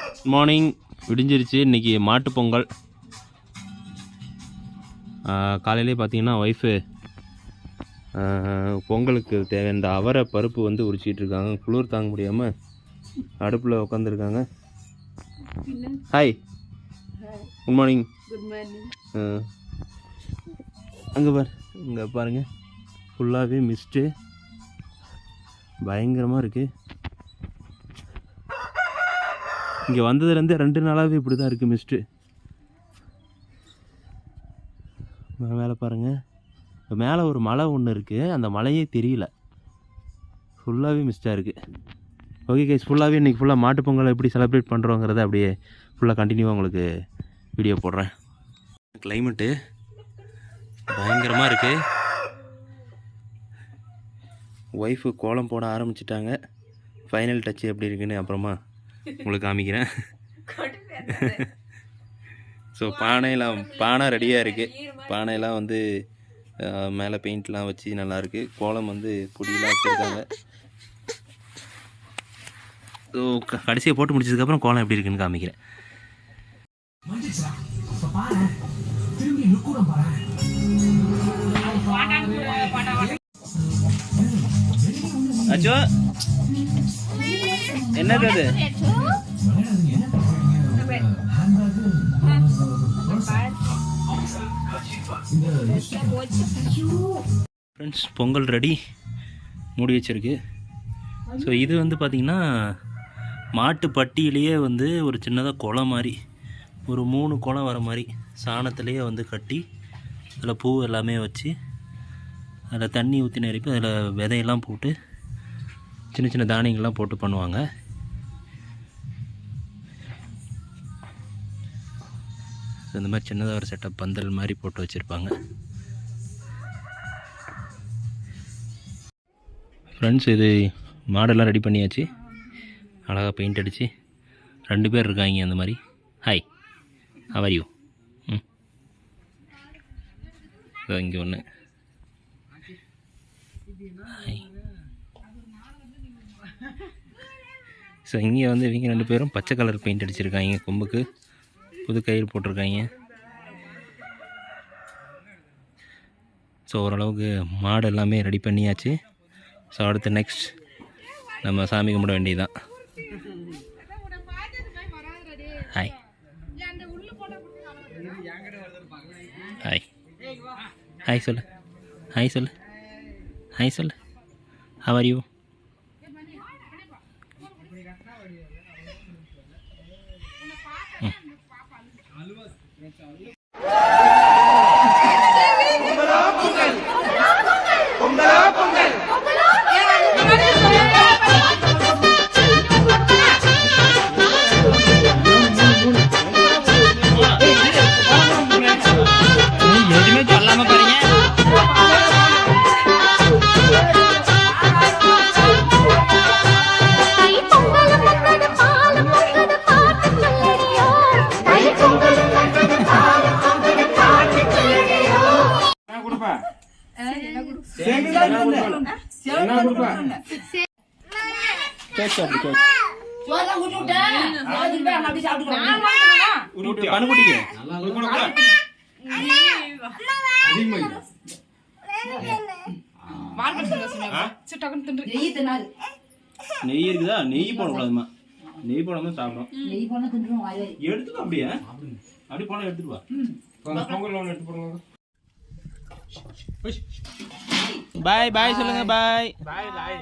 Good morning. விடிஞ்சிருச்சு. இன்றைக்கி மாட்டு பொங்கல். காலையிலே பார்த்தீங்கன்னா ஒய்ஃபு பொங்கலுக்கு தேவையான இந்த அவரை பருப்பு வந்து உரிச்சிட்டு இருக்காங்க. குளிர் தாங்க முடியாமல் அடுப்பில் உட்காந்துருக்காங்க. Hi, good morning. அங்கே பாருங்கள், ஃபுல்லாகவே மிஸ்ட்டு பயங்கரமாக இருக்குது. இங்கே வந்ததுலேருந்து 2 நாளாகவே இப்படி தான் இருக்குது மிஸ்ட்டு. மேலே பாருங்கள், மேலே ஒரு மலை ஒன்று இருக்குது, அந்த மலையே தெரியல, ஃபுல்லாகவே மிஸ்டாக இருக்குது. ஓகே கைஸ், ஃபுல்லாகவே இன்றைக்கி ஃபுல்லாக மாட்டு பொங்கலை எப்படி செலிப்ரேட் பண்ணுறோங்கிறத அப்படியே ஃபுல்லாக கண்டினியூவாக உங்களுக்கு வீடியோ போடுறேன். கிளைமேட்டு பயங்கரமாக இருக்குது. ஒய்ஃபு கோலம் போட ஆரம்பிச்சிட்டாங்க. ஃபைனல் டச்சு எப்படி இருக்குன்னு அப்புறமா உங்களுக்கு காமிக்கிறேன். ஸோ பானை ரெடியாக இருக்குது. பானையெல்லாம் வந்து மேலே பெயிண்ட்லாம் வச்சு நல்லாயிருக்கு. கோலம் வந்து பொடியெல்லாம் வச்சுருக்காங்க. ஸோ கடைசியை போட்டு முடிச்சதுக்கப்புறம் கோலம் எப்படி இருக்குன்னு காமிக்கிறேன். அச்சோ, என்னது அது? ஃப்ரெண்ட்ஸ், பொங்கல் ரெடி, மூடி வச்சிருக்கு. ஸோ இது வந்து பார்த்திங்கன்னா மாட்டு பட்டியிலேயே வந்து ஒரு சின்னதாக குளம் மாதிரி ஒரு 3 குளம் வர மாதிரி சாணத்துலேயே வந்து கட்டி அதில் பூ எல்லாமே வச்சு அதில் தண்ணி ஊற்றி நிரப்பி அதில் விதையெல்லாம் போட்டு சின்ன சின்ன தானியங்கள்லாம் போட்டு பண்ணுவாங்க. இந்த மாதிரி சின்னதாக ஒரு செட்டப் பந்தல் மாதிரி போட்டு வச்சுருப்பாங்க. ஃப்ரெண்ட்ஸ், இது மாடெல்லாம் ரெடி பண்ணியாச்சு. அழகாக பெயிண்ட் அடித்து 2 பேர் இருக்காங்க அந்த மாதிரி. Hi, how are you? இங்கே ஒன்று. ஹாய். ஸோ இங்கே வந்து இவங்க 2 பேரும் பச்சை கலர் பெயிண்ட் அடிச்சிருக்காங்க. கொம்புக்கு புது கயிறு போட்டிருக்காங்க. ஸோ ஓரளவுக்கு மாடு எல்லாமே ரெடி பண்ணியாச்சு. ஸோ அடுத்து நெக்ஸ்ட் நம்ம சாமி கும்பிட வேண்டியதுதான். ஹாய் ஹாய் ஹாய் சொல்லு, ஹாய் சொல்லு, ஹாய் சொல்லு. How are you? நெய் இருக்குதா? நெய் போடக்கூடாதுமா. நெய் போடாம சாப்பிடும். எடுத்துக்கோ, அப்படியே அப்படி போனா எடுத்துட்டு வா. பாய் பாய் சொல்லுங்க. பாய் பாய் பாய்.